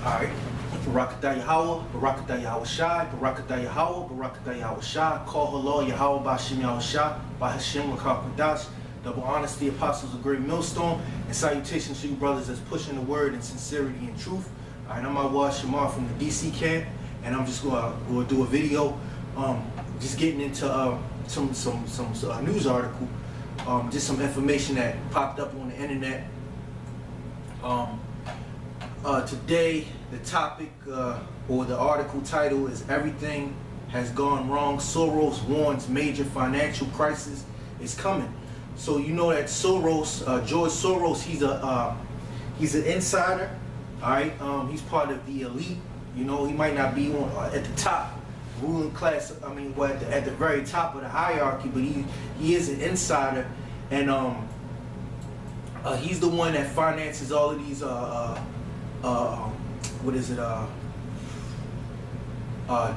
Alright. Barakatah Yahweh, Barakatah Yahweh Shai, Barakatah Yahweh, Barakatah Yahweh Shai, Call Halal Yahweh Bashim Yahweh Shai, by Hashem Rakah Kodash, double honesty, apostles of great millstone, and salutations to you brothers that's pushing the word in sincerity and truth. Alright, I'm Awad Shamar from the DC camp, and I'm just gonna do a video, just getting into some news article, just some information that popped up on the internet. Today, the topic or the article title is "Everything Has Gone Wrong. Soros Warns Major Financial Crisis is Coming." So you know that Soros, George Soros, he's an insider. All right, he's part of the elite. You know, he might not be at the top ruling class. I mean, well, at the very top of the hierarchy, but he is an insider, and he's the one that finances all of these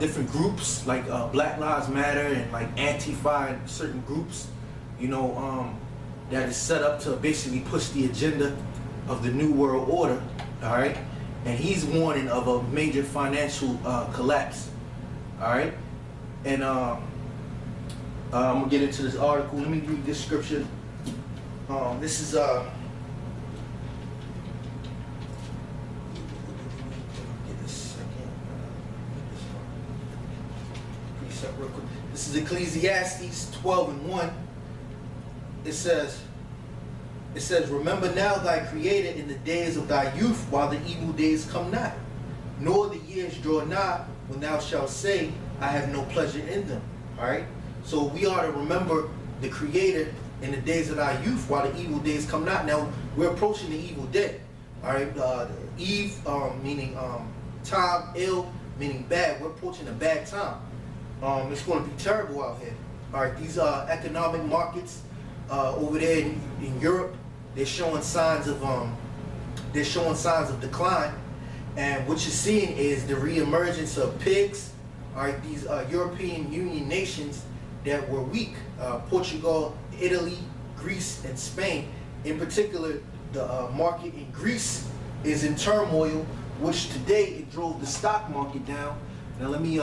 different groups like Black Lives Matter and like Antifa and certain groups, you know, that is set up to basically push the agenda of the New World Order. All right, and he's warning of a major financial collapse. All right, and I'm gonna get into this article. Let me read this scripture. This is real quick. This is Ecclesiastes 12:1. It says, "Remember now thy Creator in the days of thy youth, while the evil days come not, nor the years draw nigh, when thou shalt say, I have no pleasure in them." All right. So we are to remember the Creator in the days of our youth, while the evil days come not. Now we're approaching the evil day. All right. Eve, meaning time, ill, meaning bad. We're approaching a bad time. It's going to be terrible out here. All right, these economic markets over there in Europe, they're showing signs of decline, and what you're seeing is the reemergence of pigs. All right, these European Union nations that were weak, Portugal, Italy, Greece, and Spain. In particular, the market in Greece is in turmoil, which today it drove the stock market down. Now let me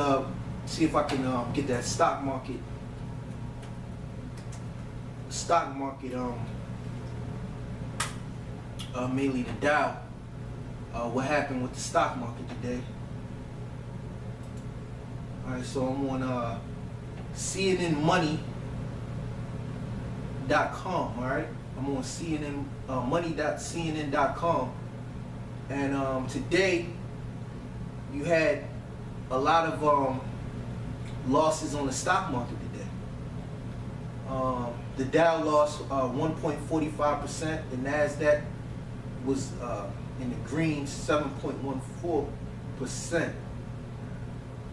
see if I can get that stock market. Mainly the Dow. What happened with the stock market today? All right, so I'm on CNNmoney.com. All right, I'm on money.cnn.com, and today you had a lot of losses on the stock market today. The Dow lost 1.45%. The Nasdaq was in the green, 7.14%.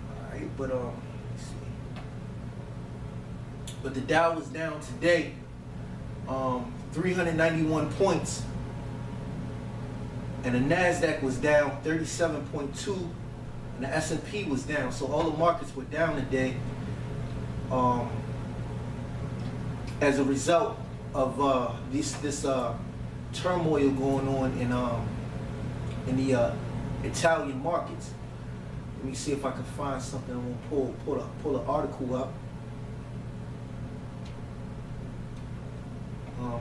All right, but let's see. But the Dow was down today, 391 points, and the Nasdaq was down 37.2. And the S&P was down, so all the markets were down today as a result of this turmoil going on in the Italian markets. Let me see if I can find something. I'm gonna pull an article up.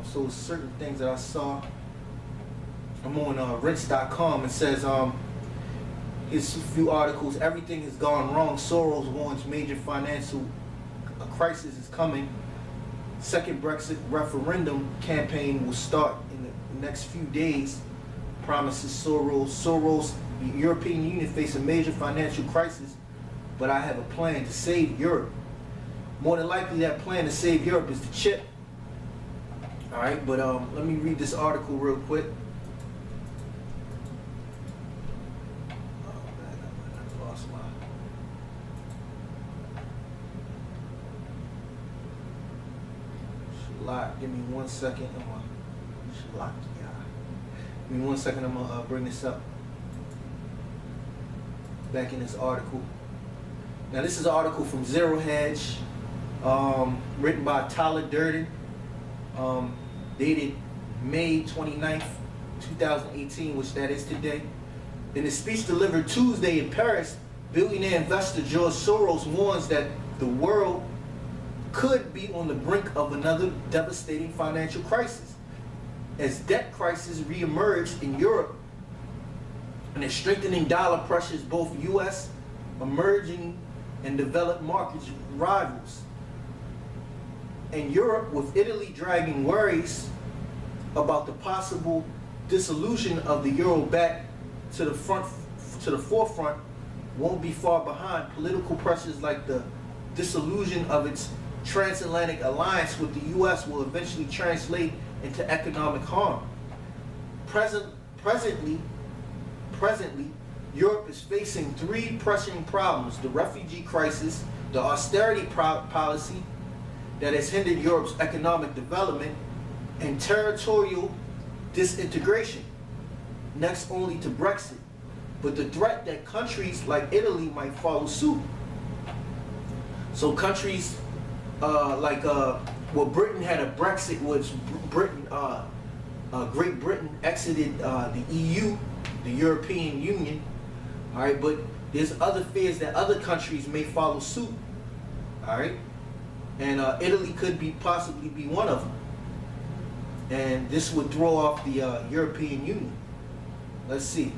So certain things that I saw. I'm on Rinse.com. It says here's a few articles. Everything has gone wrong. Soros warns major financial crisis is coming. Second Brexit referendum campaign will start in the next few days, promises Soros. Soros, the European Union face a major financial crisis, but I have a plan to save Europe. More than likely, that plan to save Europe is the chip. All right, but let me read this article real quick. Give me 1 second. Give me 1 second. I'm gonna bring this up back in this article. Now this is an article from Zero Hedge, written by Tyler Durden, dated May 29th, 2018, which that is today. In a speech delivered Tuesday in Paris, billionaire investor George Soros warns that the world could be on the brink of another devastating financial crisis as debt crises reemerge in Europe and a strengthening dollar pressures both U.S. emerging and developed markets rivals. In Europe, with Italy dragging worries about the possible dissolution of the euro back to the forefront, won't be far behind. Political pressures like the dissolution of its transatlantic alliance with the U.S. will eventually translate into economic harm. Presently, Europe is facing three pressing problems: the refugee crisis, the austerity policy that has hindered Europe's economic development, and territorial disintegration, next only to Brexit. But the threat that countries like Italy might follow suit. So countries well, Britain had a Brexit, which Great Britain exited the EU, the European Union. All right, but there's other fears that other countries may follow suit. All right, and Italy could possibly be one of them. And this would throw off the European Union. Let's see.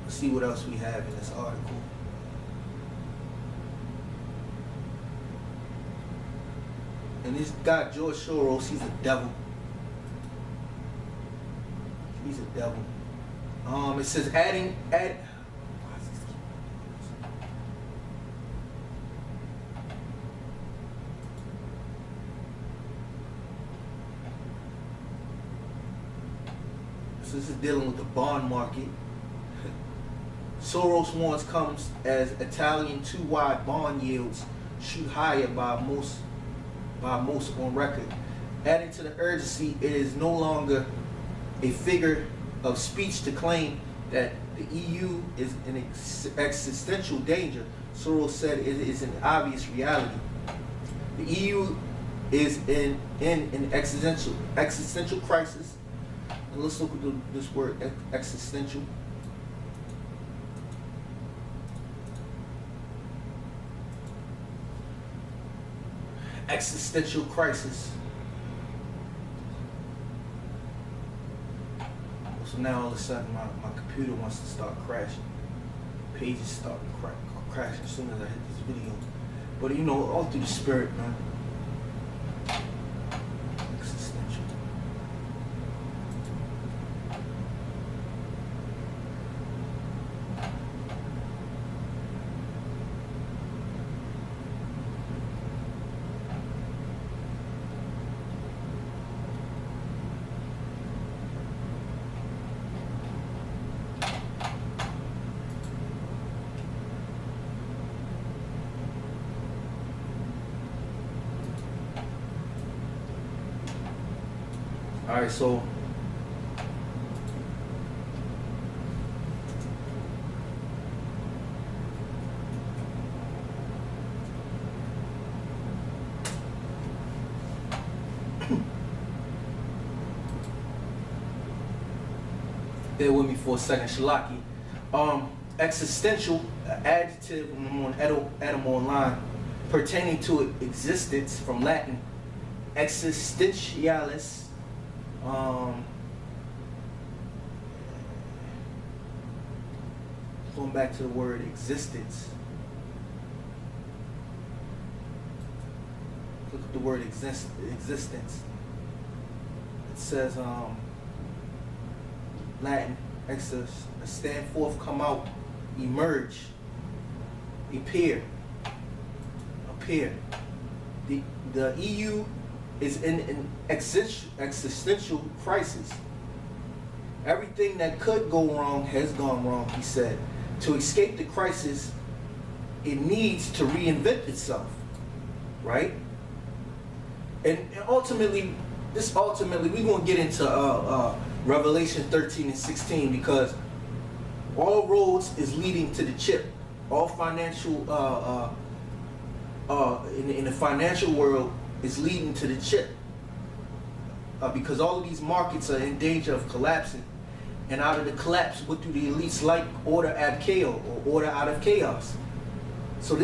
Let's see what else we have in this article. And this guy, George Soros, he's a devil. He's a devil. It says So this is dealing with the bond market. Soros warns comes as Italian too-wide bond yields shoot higher by most on record. Adding to the urgency, it is no longer a figure of speech to claim that the EU is in existential danger. Soros said it is an obvious reality. The EU is in an existential crisis. And let's look at this word, existential. Existential crisis. So now all of a sudden my computer wants to start crashing. Pages start crashing as soon as I hit this video. But you know, all through the spirit, man. Existential. All right, so bear with me for a second, Shalaki. Existential, adjective on Adam Online, pertaining to existence, from Latin, existentialis. Going back to the word existence. Look at the word existence. It says Latin, stand forth, come out, emerge, appear. The EU is in an existential crisis. Everything that could go wrong has gone wrong, he said. To escape the crisis, it needs to reinvent itself, right? And ultimately, we're going to get into Revelation 13 and 16, because all roads is leading to the chip. All financial, in the financial world, is leading to the chip. because all of these markets are in danger of collapsing. And out of the collapse, what do the elites like? Order ad chaos, or order out of chaos. So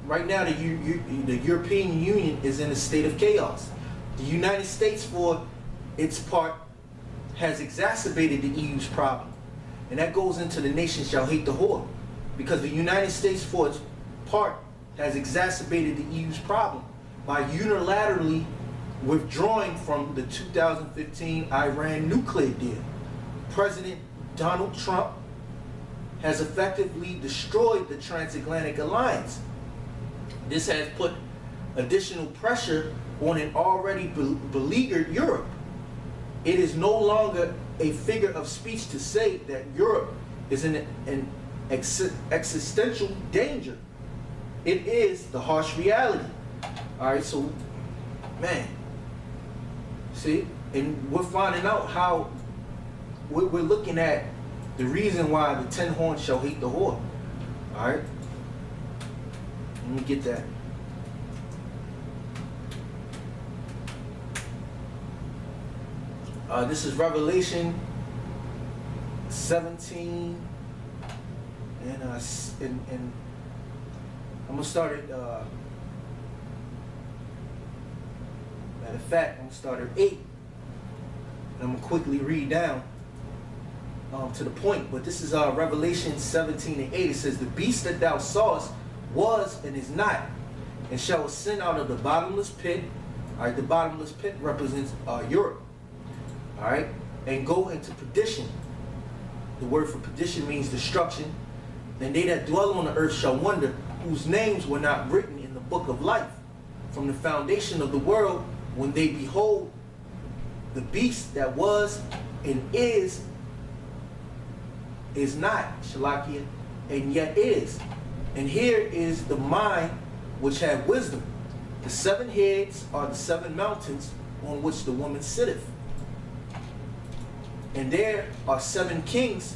right now, the European Union is in a state of chaos. The United States, for its part, has exacerbated the EU's problem. And that goes into the nation shall hate the whore. Because the United States, for its part, has exacerbated the EU's problem by unilaterally withdrawing from the 2015 Iran nuclear deal. President Donald Trump has effectively destroyed the transatlantic alliance. This has put additional pressure on an already beleaguered Europe. It is no longer a figure of speech to say that Europe is in an existential danger. It is the harsh reality. All right, so, man, see, and we're finding out how we're looking at the reason why the 10 horns shall hate the whore. All right, let me get that. This is Revelation 17, and I'm gonna start at matter of fact, I'm gonna start at 8, and I'm gonna quickly read down to the point. But this is Revelation 17 and 8. It says, "The beast that thou sawest was and is not, and shall ascend out of the bottomless pit." All right, the bottomless pit represents Europe. All right, and go into perdition. The word for perdition means destruction. And they that dwell on the earth shall wonder, whose names were not written in the book of life from the foundation of the world, when they behold the beast that was and is not, Shalakia, and yet is. And here is the mind which had wisdom. The 7 heads are the 7 mountains on which the woman sitteth. And there are 7 kings,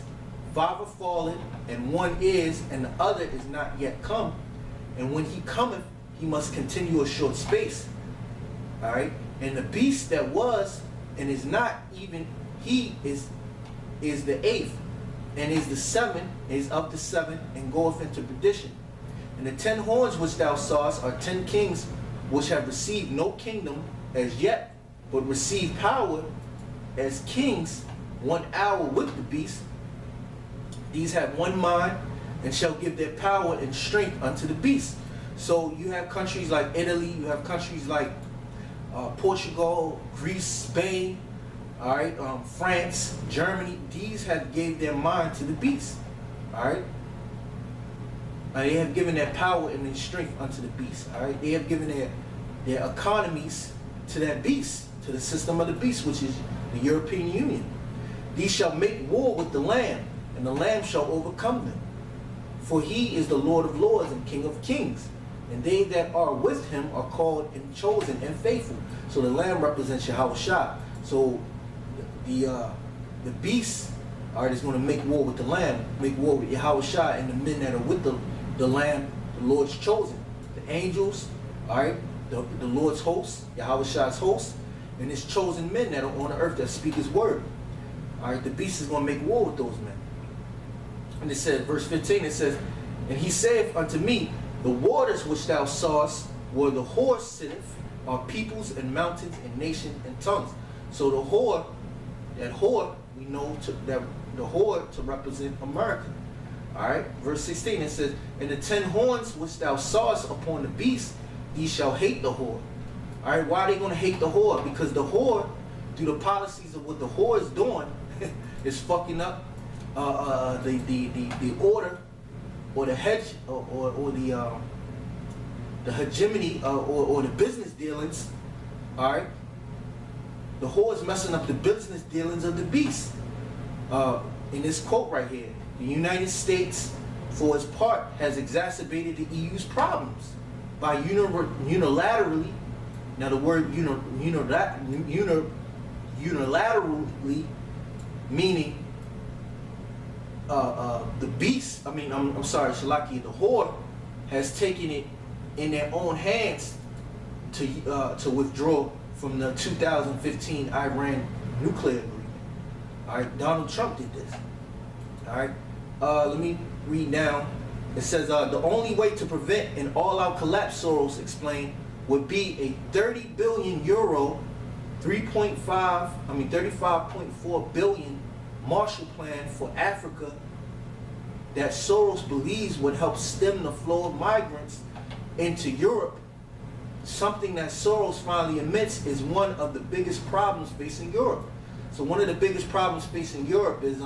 5 are fallen, and 1 is, and the other is not yet come. And when he cometh, he must continue a short space. All right. And the beast that was and is not, even he is the 8th, and is the 7, is of the 7, and goeth into perdition. And the 10 horns which thou sawest are 10 kings, which have received no kingdom as yet, but receive power as kings 1 hour with the beast. These have one mind, and shall give their power and strength unto the beast. So you have countries like Italy, you have countries like Portugal, Greece, Spain, all right, France, Germany. These have gave their mind to the beast. All right, they have given their power and their strength unto the beast. All right, they have given their economies to that beast, to the system of the beast, which is the European Union. These shall make war with the Lamb, and the Lamb shall overcome them. For he is the Lord of lords and King of kings, and they that are with him are called and chosen and faithful. So the Lamb represents Yahushua. So the beast, all right, is going to make war with the Lamb, make war with Yahushua and the men that are with the Lamb, the Lord's chosen. The angels, all right, the Lord's hosts, Yahushua's hosts, and his chosen men that are on the earth that speak his word. All right, the beast is going to make war with those men. And it says, verse 15, it says, "And he saith unto me, the waters which thou sawest, where the whore sitteth, are peoples and mountains and nations and tongues." So the whore, that whore, we know that the whore to represent America. All right, verse 16, it says, "And the 10 horns which thou sawest upon the beast, ye shall hate the whore." All right, why are they going to hate the whore? Because the whore, through the policies of what the whore is doing, is fucking up the order, or the hedge, or the hegemony, or the business dealings. All right, the whore is messing up the business dealings of the beast. In this quote right here, the United States, for its part, has exacerbated the EU's problems by unilaterally. Now the word unilaterally meaning the beast, I'm sorry, Shalaki, the whore has taken it in their own hands to withdraw from the 2015 Iran nuclear agreement. All right, Donald Trump did this. All right, let me read now. It says the only way to prevent an all-out collapse, Soros explained, would be a 30 billion euro, 35.4 billion Marshall Plan for Africa that Soros believes would help stem the flow of migrants into Europe. Something that Soros finally admits is one of the biggest problems facing Europe. So one of the biggest problems facing Europe is,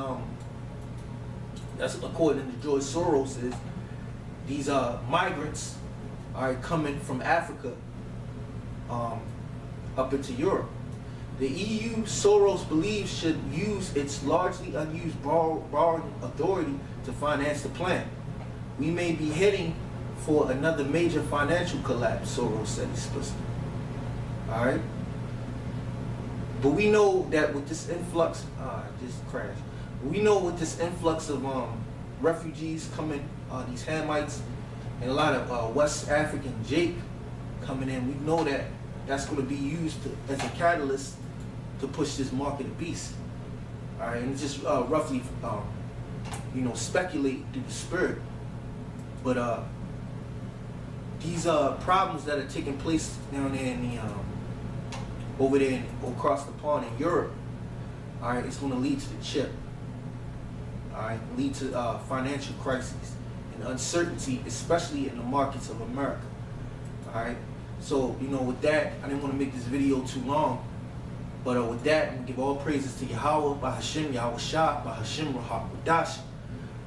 that's according to George Soros, is these migrants are coming from Africa up into Europe. The EU, Soros believes, should use its largely unused borrowing authority to finance the plan. We may be heading for another major financial collapse, Soros said explicitly. All right? But we know that with this influx, just crashed. We know with this influx of refugees coming, these Hamites, and a lot of West African Jake coming in, we know that that's going to be used as a catalyst to push this market of beasts. All right, and just roughly, speculate through the spirit. But these problems that are taking place down there in the over there across the pond in Europe, all right, it's going to lead to the chip. All right, lead to financial crises and uncertainty, especially in the markets of America. All right, so with that, I didn't want to make this video too long, but with that, we give all praises to Yahweh, by Hashem, Yahweh Shah, by Hashem, Rahak.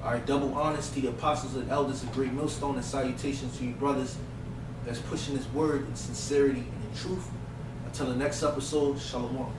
All right, double honors to the apostles and elders of Great Millstone, and salutations to you brothers that's pushing this word in sincerity and in truth. Until the next episode, Shalom.